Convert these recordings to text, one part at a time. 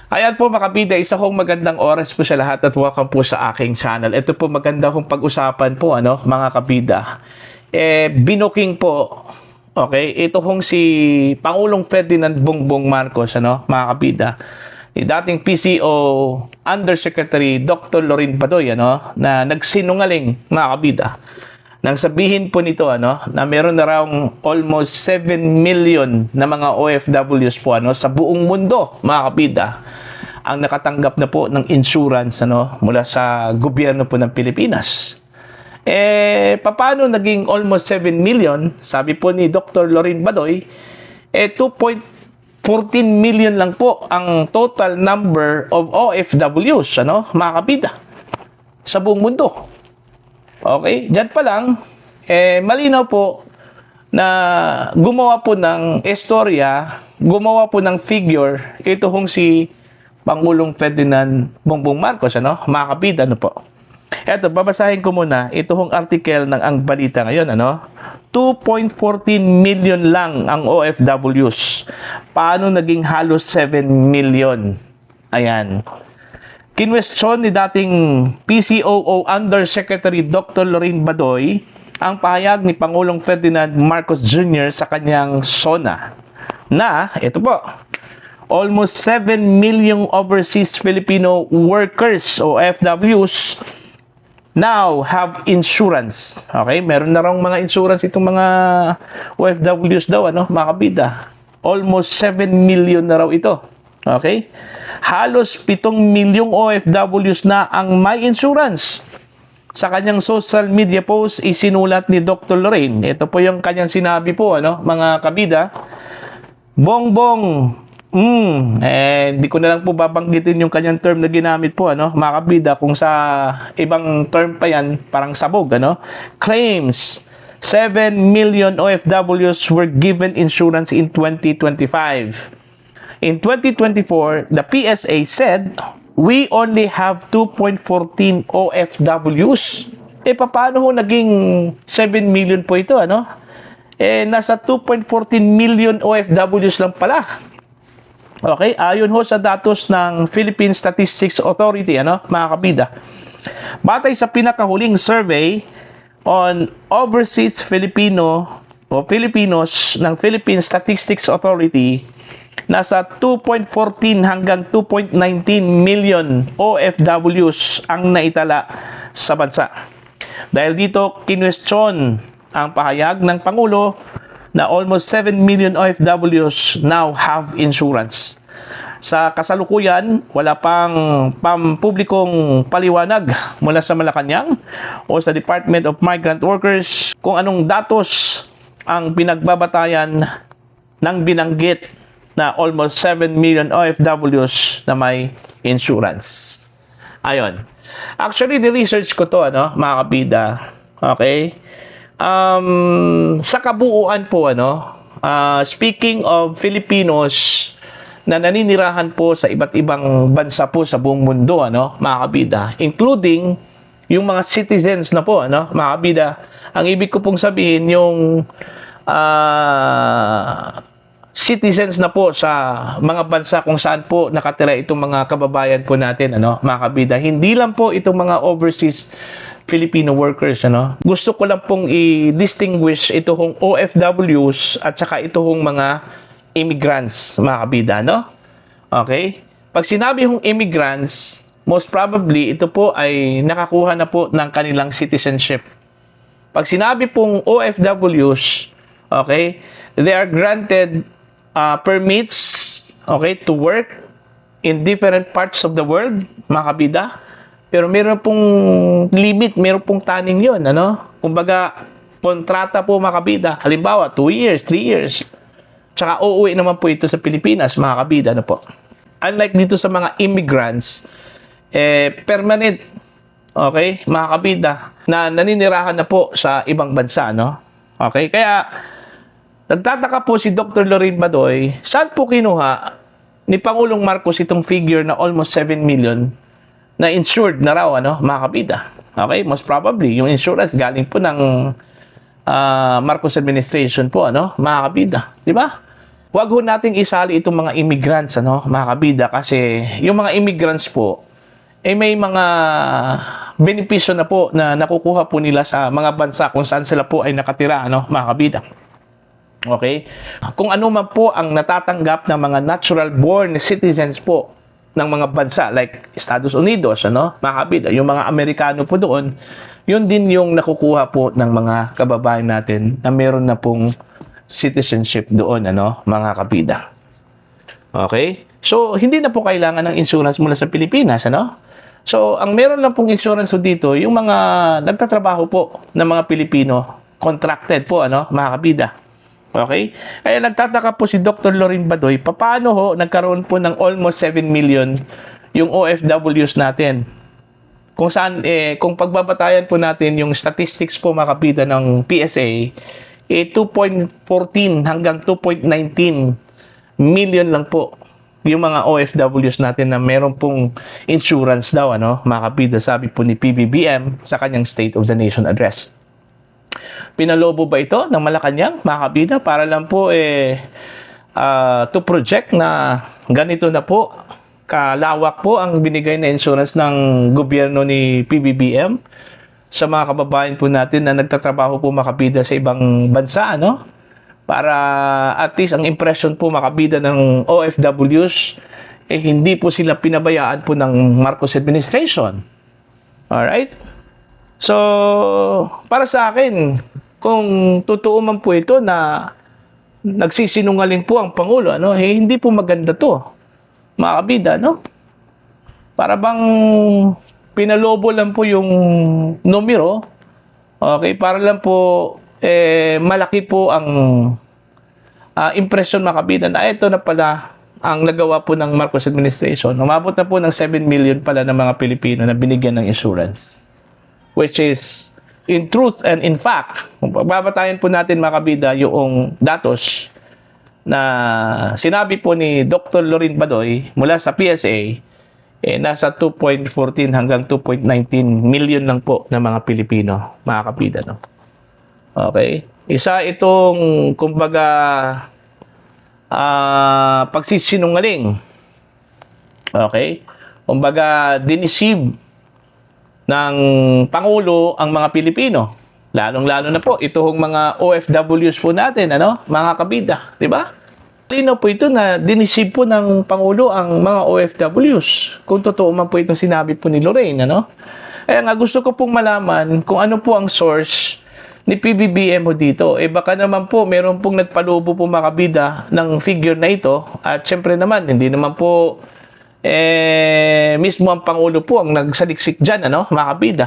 Ayan po mga kabida, isa kong magandang oras po sa lahat at welcome po sa aking channel. Ito po maganda kong pag-usapan po mga kabida. Binuking po, okay, ito kong si Pangulong Ferdinand Bongbong Marcos, mga kabida. Dating PCO Undersecretary Dr. Lorin Badoy, na nagsinungaling mga kabida. Nang sabihin po nito na meron na raw almost 7 million na mga OFWs po sa buong mundo mga kabida ang nakatanggap na po ng insurance mula sa gobyerno po ng Pilipinas. Paano naging almost 7 million? Sabi po ni Dr. Lorin Badoy, 2.14 million lang po ang total number of OFWs mga kabida sa buong mundo. Okay, dyan pa lang, malinaw po na gumawa po ng istorya, gumawa po ng figure, ito hong si Pangulong Ferdinand Bongbong Marcos, mga kabida, po. Eto, babasahin ko muna, ito hong article ng Ang Balita ngayon, 2.14 million lang ang OFWs. Paano naging halos 7 million? Ayan. Kinwestiyon ni dating PCOO Undersecretary Dr. Lorin Badoy ang pahayag ni Pangulong Ferdinand Marcos Jr. sa kanyang SONA na, ito po, almost 7 million overseas Filipino workers o OFWs now have insurance. Okay, meron na raw mga insurance itong mga OFWs daw, mga kabida. Almost 7 million na raw ito. Okay? Halos 7 milyong OFWs na ang may insurance. Sa kanyang social media post, isinulat ni Dr. Lorin. Ito po yung kanyang sinabi po, mga kabida. Bongbong, hindi ko na lang po babanggitin yung kanyang term na ginamit po, mga kabida. Kung sa ibang term pa yan, parang sabog, claims 7 million OFWs were given insurance in 2025. In 2024, the PSA said, we only have 2.14 OFWs. Paano ho naging 7 million po ito, nasa 2.14 million OFWs lang pala. Okay, ayon ho sa datos ng Philippine Statistics Authority, mga kabida. Batay sa pinakahuling survey on overseas Filipino o Filipinos ng Philippine Statistics Authority, nasa 2.14 hanggang 2.19 million OFWs ang naitala sa bansa. Dahil dito, kinwestiyon ang pahayag ng Pangulo na almost 7 million OFWs now have insurance. Sa kasalukuyan, wala pang pampublikong paliwanag mula sa Malacanang o sa Department of Migrant Workers kung anong datos ang pinagbabatayan ng binanggit na almost 7 million OFWs na may insurance. Ayon. Actually, ni-research ko to, mga kabida. Okay? Sa kabuuan po, speaking of Filipinos na naninirahan po sa iba't ibang bansa po sa buong mundo, mga kabida, including yung mga citizens na po, mga kabida. Ang ibig ko pong sabihin, yung citizens na po sa mga bansa kung saan po nakatira itong mga kababayan po natin, mga kabida. Hindi lang po itong mga overseas Filipino workers, Gusto ko lang pong i-distinguish itong OFWs at saka itong mga immigrants, mga kabida, Okay? Pag sinabi hong immigrants, most probably ito po ay nakakuha na po ng kanilang citizenship. Pag sinabi pong OFWs, okay, they are granted permits, okay, to work in different parts of the world, mga kabida. Pero meron pong limit, meron pong taning yun, Kumbaga, kontrata po, mga kabida. Halimbawa, 2 years, 3 years. Tsaka uuwi naman po ito sa Pilipinas, mga kabida, po. Unlike dito sa mga immigrants, permanent, okay, mga kabida, na naninirahan na po sa ibang bansa, Okay, kaya nagtataka po si Dr. Lorin Badoy, saan po kinuha ni Pangulong Marcos itong figure na almost 7 million na insured na raw, mga kabida. Okay, most probably, yung insurance galing po ng Marcos administration po, mga kabida. Di ba? wag ho nating isali itong mga immigrants, ano, mga kabida, kasi yung mga immigrants po, may mga benepisyo na po na nakukuha po nila sa mga bansa kung saan sila po ay nakatira, ano, mga kabida. Okay? Kung ano man po ang natatanggap ng mga natural born citizens po ng mga bansa like Estados Unidos, ano, mga kabida, yung mga Amerikano po doon, yun din yung nakukuha po ng mga kababayan natin na meron na pong citizenship doon, ano, mga kabida. Okay? So, hindi na po kailangan ng insurance mula sa Pilipinas, ano? So, ang meron lang pong insurance dito, yung mga nagtatrabaho po ng mga Pilipino, contracted po, ano, mga kabida. Okay? Kaya nagtataka po si Dr. Lorin Badoy, paano ho nagkaroon po ng almost 7 million yung OFWs natin? Kung saan, kung pagbabatayan po natin yung statistics po, mga kabida, ng PSA, 2.14 hanggang 2.19 million lang po yung mga OFWs natin na meron pong insurance daw, ano, mga kabida, sabi po ni PBBM sa kanyang State of the Nation Address. Pinalobo ba ito ng Malacanang, mga kabida, para lang po to project na ganito na po kalawak po ang binigay na insurance ng gobyerno ni PBBM sa mga kababayan po natin na nagtatrabaho po, makabida, sa ibang bansa, ano? Para at least ang impression po, makabida, ng OFWs, hindi po sila pinabayaan po ng Marcos administration. Alright? So, para sa akin, kung totoo man po ito na nagsisinungaling po ang Pangulo, ano, hindi po maganda to, mga kabida, no? Para bang pinalobo lang po yung numero, okay, para lang po malaki po ang impression, mga kabida, na ito na pala ang nagawa po ng Marcos administration. Umabot na po ng 7 million pala ng mga Pilipino na binigyan ng insurance. Which is, in truth and in fact, kung pagbabatayan po natin, mga kabida, yung datos na sinabi po ni Dr. Lorin Badoy mula sa PSA, nasa 2.14 hanggang 2.19 million lang po ng mga Pilipino, mga kabida, no? Okay? Isa itong, kumbaga, pagsisinungaling. Okay? Kumbaga, dinisib ng Pangulo ang mga Pilipino. Lalong-lalo na po, ito hong mga OFWs po natin, ano? Mga kabida, di ba? Lino po ito na dinisib po ng Pangulo ang mga OFWs. Kung totoo man po itong sinabi po ni Lorraine, ano? Kaya nga gusto ko pong malaman kung ano po ang source ni PBBM dito. Baka naman po meron pong nagpalubo po, mga kabida, ng figure na ito. At syempre naman, hindi naman po mismo ang Pangulo po ang nagsaliksik dyan, ano, mga kabida.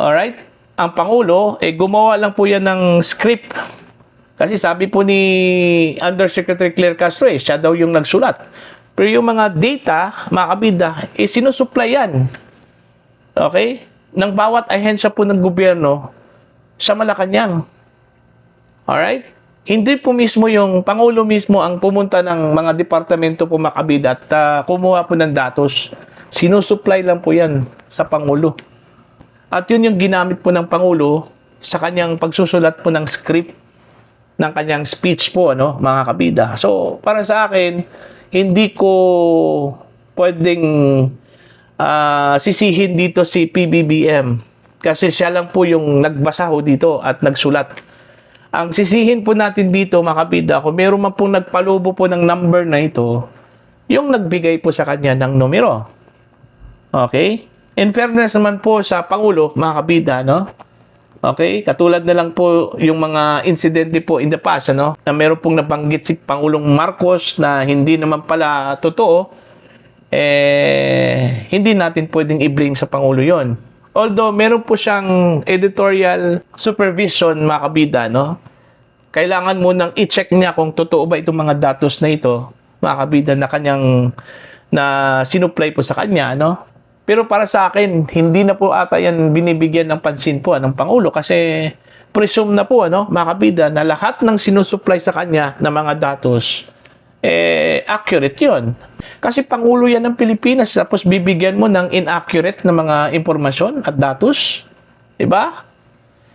Alright? Ang Pangulo, gumawa lang po yan ng script. Kasi sabi po ni Undersecretary Claire Castro, siya daw yung nagsulat. Pero yung mga data, mga kabida, sinusupply yan. Okay? Ng bawat ahensya po ng gobyerno sa Malacanang. Alright? Hindi po mismo yung Pangulo mismo ang pumunta ng mga departamento po, mga kabida, at kumuha po ng datos. Sinusupply lang po yan sa Pangulo. At yun yung ginamit po ng Pangulo sa kanyang pagsusulat po ng script ng kanyang speech po, ano, mga kabida. So, para sa akin, hindi ko pwedeng sisihin dito si PBBM kasi siya lang po yung nagbasa ho dito at nagsulat. Ang sisihin po natin dito, mga kabida, kung meron man pong nagpalubo po ng number na ito, yung nagbigay po sa kanya ng numero. Okay? In fairness naman po sa Pangulo, mga kabida, no? Okay? Katulad na lang po yung mga insidente po in the past, ano? Na meron pong nabanggit si Pangulong Marcos na hindi naman pala totoo, hindi natin pwedeng i-blame sa Pangulo yon. Although, meron po siyang editorial supervision, mga kabida, no? Kailangan mo nang i-check niya kung totoo ba itong mga datos na ito, mga kabida, na kanyang sinupply po sa kanya, no? Pero para sa akin, hindi na po ata yan binibigyan ng pansin po ng Pangulo kasi presume na po, ano, mga kabida, na lahat ng sinusupply sa kanya na mga datos, accurate yon. Kasi Pangulo yan ng Pilipinas, tapos bibigyan mo ng inaccurate na mga impormasyon at datos. Diba?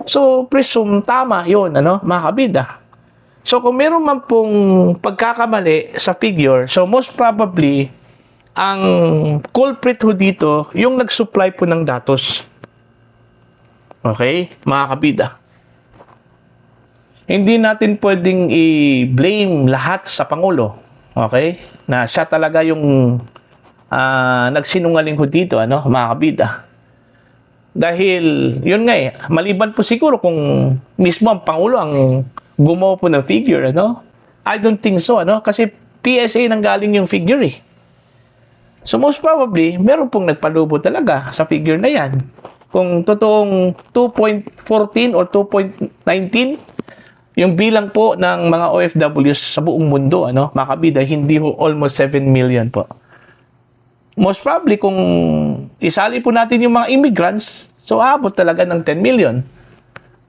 So, presume tama yon, ano, mga kabida. So kung meron man pong pagkakamali sa figure, so most probably, ang culprit ho dito, yung nag-supply po ng datos. Okay, mga kabida. Hindi natin pwedeng i-blame lahat sa Pangulo. Okay? Na siya talaga yung nagsinungaling ho dito, mga kabida. Dahil, yun nga maliban po siguro kung mismo ang Pangulo ang gumawa po ng figure, I don't think so, Kasi PSA nang galing yung figure, So most probably, meron pong nagpalubo talaga sa figure na yan. Kung totoong 2.14 or 2.19, yung bilang po ng mga OFWs sa buong mundo, mga kabida, hindi ho almost 7 million po. Most probably, kung isali po natin yung mga immigrants, so abot talaga ng 10 million.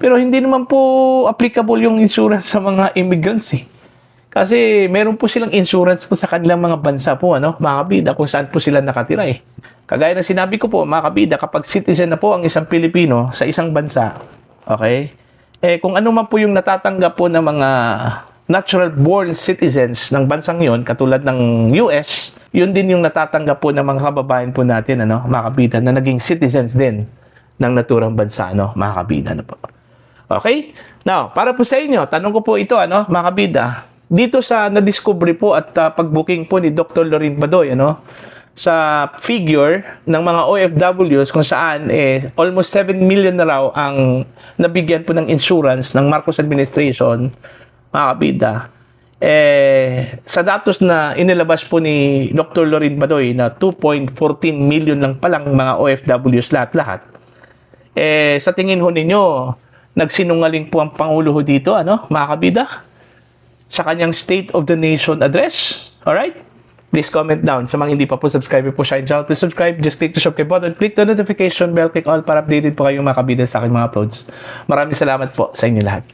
Pero hindi naman po applicable yung insurance sa mga immigrants, Kasi meron po silang insurance po sa kanilang mga bansa po, mga kabida, kung saan po sila nakatira, Kagaya ng sinabi ko po, mga kabida, kapag citizen na po ang isang Pilipino sa isang bansa, okay, kung ano man po yung natatanggap po ng mga natural-born citizens ng bansang yon, katulad ng US, yun din yung natatanggap po ng mga kababayan po natin, mga kabida, na naging citizens din ng naturang bansa, mga kabida, po. Okay? Now, para po sa inyo, tanong ko po ito, mga kabida, dito sa na-discovery po at pag-booking po ni Dr. Lorin Badoy, sa figure ng mga OFWs kung saan almost 7 million na raw ang nabigyan po ng insurance ng Marcos administration, mga kabida. Sa datos na inilabas po ni Dr. Lorin Badoy na 2.14 million lang palang mga OFWs lahat-lahat. Sa tingin ho ninyo, nagsinungaling po ang Pangulo ho dito, mga kabida? Sa kanyang State of the Nation address. Alright? Please comment down. Sa mga hindi pa po subscribe po sa channel, please subscribe. Just click the subscribe button, click the notification bell, click all para updated po kayong mga kabida sa aking mga uploads. Maraming salamat po sa inyo lahat.